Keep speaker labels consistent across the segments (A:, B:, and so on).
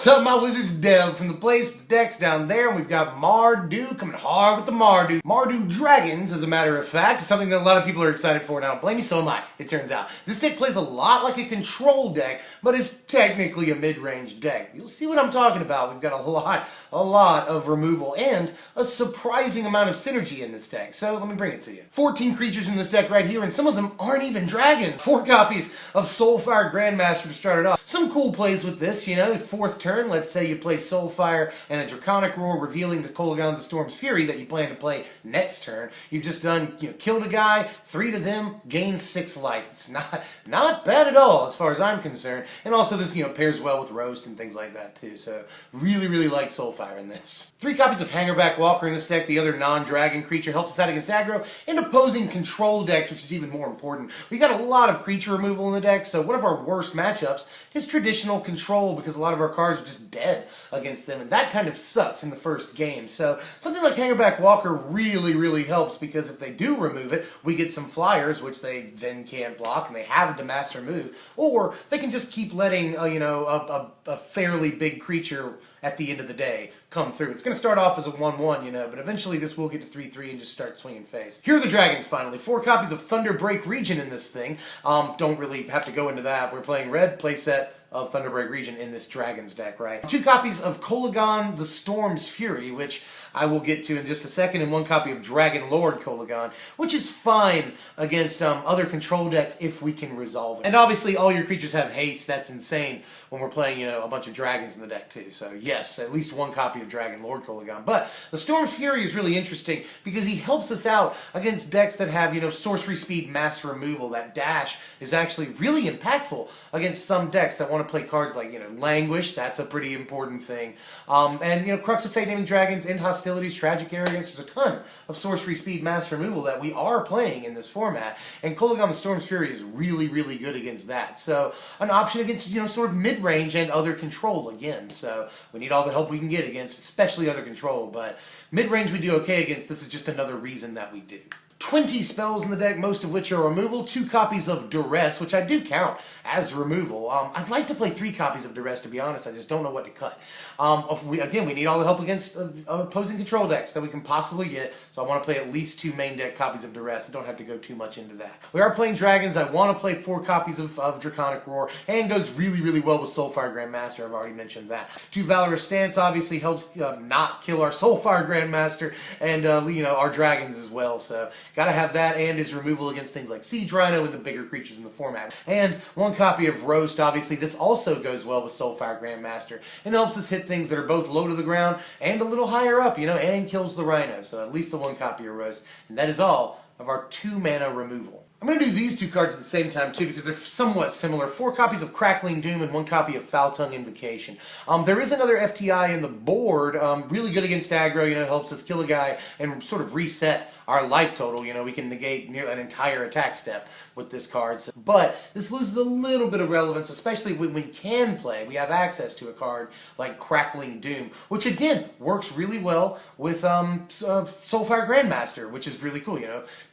A: What's up, my wizards? Dev from the place decks down there, and we've got Mardu coming hard with the Mardu. Mardu Dragons, as a matter of fact, is something that a lot of people are excited for. Now, don't blame me, so am I, it turns out. This deck plays a lot like a control deck, but is technically a mid-range deck. You'll see what I'm talking about. We've got a lot of removal and a surprising amount of synergy in this deck. So let me bring it to you. 14 creatures in this deck right here, and some of them aren't even dragons. 4 copies of Soulfire Grandmaster to start it off. Some cool plays with this, you know. 4th turn, let's say you play Soulfire and a Draconic Roar, revealing the Kolaghan the Storm's Fury that you plan to play next turn. You've just done, killed a guy, 3 to them, gain 6 life. It's not bad at all as far as I'm concerned. And also this, pairs well with Roast and things like that too. So really like Soulfire in this. 3 copies of Hangerback Walker in this deck, the other non-dragon creature, helps us out against aggro and opposing control decks, which is even more important. We got a lot of creature removal in the deck, so one of our worst matchups is traditional control because a lot of our cards are just dead against them, and that kind of sucks in the first game. So something like Hangerback Walker really helps, because if they do remove it, we get some flyers, which they then can't block, and they have to mass remove, or they can just keep letting a fairly big creature at the end of the day come through. It's going to start off as a 1/1, but eventually this will get to 3/3 and just start swinging face. Here are the dragons finally. 4 copies of Thunderbreak Region in this thing. Don't really have to go into that. We're playing red playset of Thunderbreak Region in this Dragons deck, right? 2 copies of Kolaghan the Storm's Fury, which I will get to in just a second, and 1 copy of Dragon Lord Kolaghan, which is fine against other control decks if we can resolve it. And obviously all your creatures have haste. That's insane when we're playing, a bunch of dragons in the deck too. So yes, at least 1 copy of Dragon Lord Kolaghan. But the Storm's Fury is really interesting because he helps us out against decks that have, sorcery speed mass removal. That dash is actually really impactful against some decks that want to play cards like, Languish. That's a pretty important thing. And, Crux of Fate Naming Dragons, End Hostilities, Tragic Arrogance. There's a ton of sorcery speed mass removal that we are playing in this format. And Kolaghan the Storm's Fury is really good against that. So an option against, sort of mid-range and other control again. So we need all the help we can get against, especially other control. But mid-range we do okay against. This is just another reason that we do. 20 spells in the deck, most of which are removal. 2 copies of Duress, which I do count as removal. I'd like to play 3 copies of Duress, to be honest. I just don't know what to cut. Again, we need all the help against opposing control decks that we can possibly get, so I want to play at least 2 main deck copies of Duress. I don't have to go too much into that. We are playing Dragons. I want to play 4 copies of Draconic Roar, and goes really well with Soulfire Grandmaster. I've already mentioned that. 2 Valorous Stance obviously helps not kill our Soulfire Grandmaster, and our Dragons as well. So gotta have that, and his removal against things like Siege Rhino and the bigger creatures in the format. And 1 copy of Roast. Obviously, this also goes well with Soulfire Grandmaster and helps us hit things that are both low to the ground and a little higher up, and kills the Rhino. So at least the 1 copy of Roast. And that is all of our 2 mana removal. I'm going to do these 2 cards at the same time too, because they're somewhat similar. 4 copies of Crackling Doom and 1 copy of Foul Tongue Invocation. There is another FTI in the board, really good against aggro, helps us kill a guy and sort of reset our life total. We can negate an entire attack step with this card. So, but this loses a little bit of relevance, especially when we can play. We have access to a card like Crackling Doom, which again works really well with Soulfire Grandmaster, which is really cool.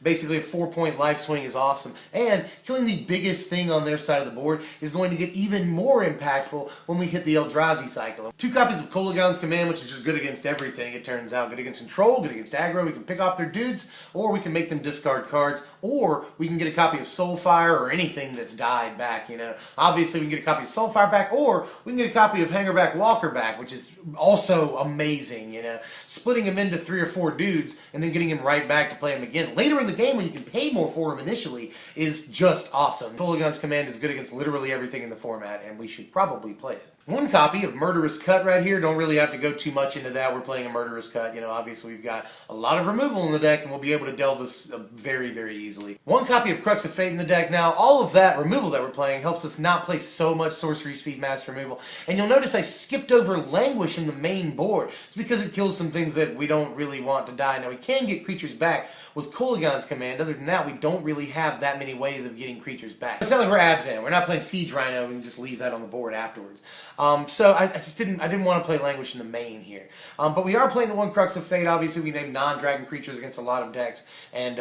A: Basically a 4-point life swing is awesome, and killing the biggest thing on their side of the board is going to get even more impactful when we hit the Eldrazi cycle. 2 copies of Kolaghan's Command, which is just good against everything, it turns out. Good against control, good against aggro. We can pick off their dudes, or we can make them discard cards, or we can get a copy of Soulfire or anything that's died back. Obviously we can get a copy of Soulfire back, or we can get a copy of Hangerback Walker back, which is also amazing. Splitting him into 3 or 4 dudes and then getting him right back to play him again later in the game when you can pay more for him initially is just awesome. Kolaghan's Command is good against literally everything in the format, and we should probably play it. 1 copy of Murderous Cut right here. Don't really have to go too much into that. We're playing a Murderous Cut. Obviously we've got a lot of removal in the deck, and we'll be able to delve this very easily. 1 copy of Crux of Fate in the deck. Now, all of that removal that we're playing helps us not play so much sorcery speed mass removal. And you'll notice I skipped over Languish in the main board. It's because it kills some things that we don't really want to die. Now, we can get creatures back with Kolaghan's Command. Other than that, we don't really have that many ways of getting creatures back. It's not like we're Abzan. We're not playing Siege Rhino and just leave that on the board afterwards. So I didn't want to play Languish in the main here. But we are playing the 1 Crux of Fate. Obviously, we name non-dragon creatures against a lot of decks and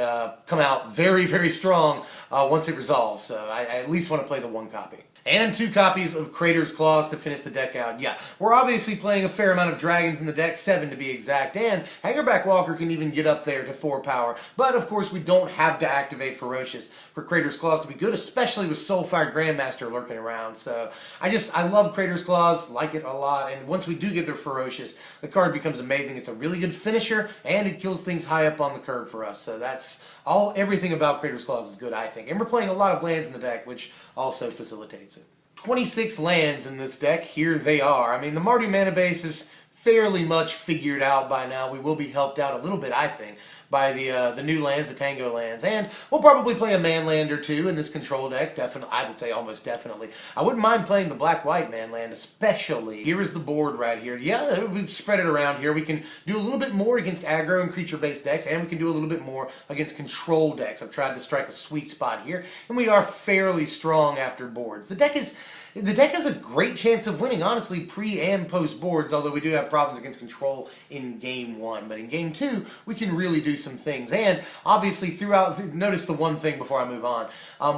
A: come out very strong once it resolves. So I at least want to play the 1 copy. And 2 copies of Crater's Claws to finish the deck out. Yeah, we're obviously playing a fair amount of dragons in the deck, 7 to be exact, and Hangerback Walker can even get up there to 4 power. But of course we don't have to activate Ferocious for Crater's Claws to be good, especially with Soulfire Grandmaster lurking around. So I love Crater's Claws, like it a lot, and once we do get their Ferocious, the card becomes amazing. It's a really good finisher, and it kills things high up on the curve for us. So that's everything about Crater's Claws is good, I think. And we're playing a lot of lands in the deck, which also facilitates it. 26 lands in this deck, here they are. I mean, the Mardu mana base is fairly much figured out by now. We will be helped out a little bit, I think, by the new lands, the Tango lands. And we'll probably play a man land or two in this control deck, definitely. I would say almost definitely. I wouldn't mind playing the black-white man land, especially. Here is the board right here. Yeah, we've spread it around here. We can do a little bit more against aggro and creature-based decks, and we can do a little bit more against control decks. I've tried to strike a sweet spot here, and we are fairly strong after boards. The deck has a great chance of winning, honestly, pre and post boards, although we do have problems against control in Game 1. But in Game 2, we can really do some things. And obviously, notice the one thing before I move on.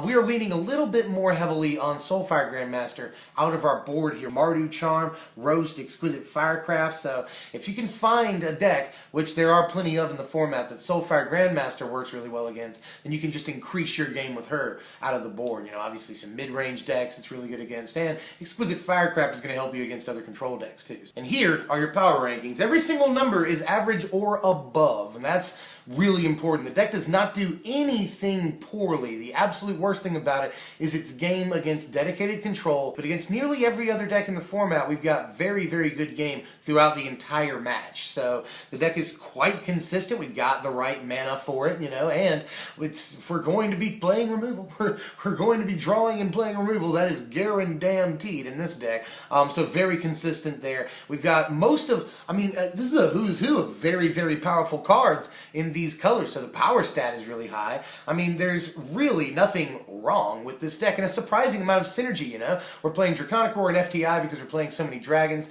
A: We are leaning a little bit more heavily on Soulfire Grandmaster out of our board here. Mardu Charm, Roast, Exquisite Firecraft. So if you can find a deck, which there are plenty of in the format, that Soulfire Grandmaster works really well against, then you can just increase your game with her out of the board. You know, obviously some mid-range decks it's really good against. And Exquisite Firecraft is going to help you against other control decks too. And here are your power rankings. Every single number is average or above, and that's really important. The deck does not do anything poorly. The absolute worst thing about it is its game against dedicated control, but against nearly every other deck in the format, we've got very, very good game throughout the entire match. So the deck is quite consistent. We've got the right mana for it, you know, and we're going to be playing removal. We're going to be drawing and playing removal. That is guaranteed in this deck. So very consistent there. We've got this is a who's who of very, very powerful cards in these colors, so the power stat is really high. I mean, there's really nothing wrong with this deck, and a surprising amount of synergy, you know. We're playing Draconic Roar and FTI because we're playing so many dragons.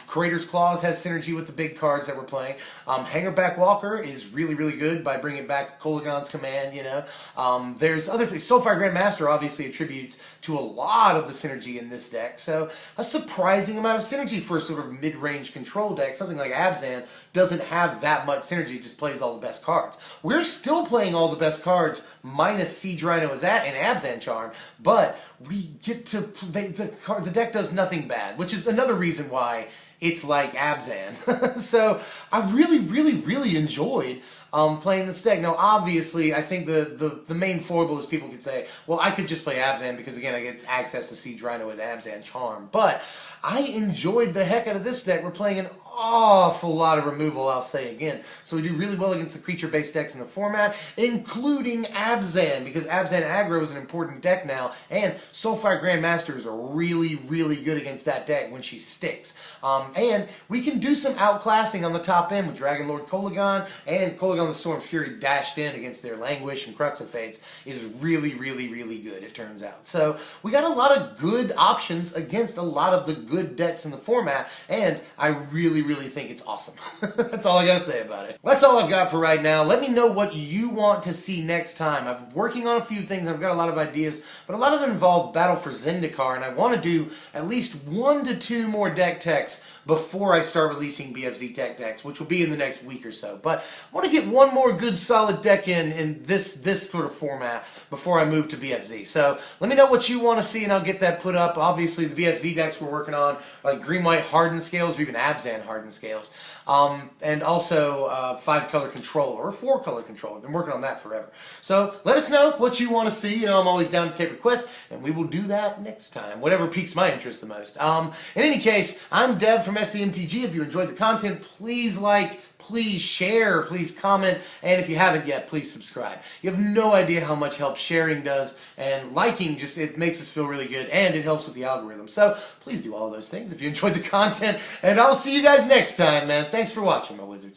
A: Crater's Claws has synergy with the big cards that we're playing. Hangerback Walker is really, really good by bringing back Kolagon's Command, you know. There's other things. Soulfire Grandmaster obviously attributes to a lot of the synergy in this deck, so a surprising amount of synergy for a sort of mid-range control deck. Something like Abzan doesn't have that much synergy, just plays all the best cards. We're still playing all the best cards minus Siege Rhino and Abzan Charm, but we get to the deck does nothing bad, which is another reason why it's like Abzan. So I really, really, really enjoyed playing this deck. Now, obviously, I think the main foible is people could say, well, I could just play Abzan because, again, I get access to Siege Rhino with Abzan Charm. But I enjoyed the heck out of this deck. We're playing an awful lot of removal, I'll say again. So we do really well against the creature-based decks in the format, including Abzan, because Abzan aggro is an important deck now, and Soulfire Grandmaster is really, really good against that deck when she sticks. And we can do some outclassing on the top end with Dragon Lord Kolagon, and Kolagon the Storm Fury dashed in against their Languish and Crux of Fates is really, really, really good, it turns out. So we got a lot of good options against a lot of the good decks in the format, and I really, really think it's awesome. That's all I gotta say about it. That's all I've got for right now. Let me know what you want to see next time. I'm working on a few things. I've got a lot of ideas, but a lot of them involve Battle for Zendikar, and I want to do at least 1 to 2 more deck techs before I start releasing BFZ Tech decks, which will be in the next week or so. But I want to get one more good solid deck in this sort of format before I move to BFZ. So let me know what you want to see and I'll get that put up. Obviously the BFZ decks we're working on, like green-white hardened scales or even Abzan hardened scales. And also 5-color controller or 4-color controller. Been working on that forever. So let us know what you want to see. You know, I'm always down to take requests, and we will do that next time. Whatever piques my interest the most. In any case, I'm Dev from SBMTG. If you enjoyed the content, please like, please share, please comment, and if you haven't yet, please subscribe. You have no idea how much help sharing does, and liking it makes us feel really good, and it helps with the algorithm. So please do all those things if you enjoyed the content, and I'll see you guys next time, man. Thanks for watching, my wizards.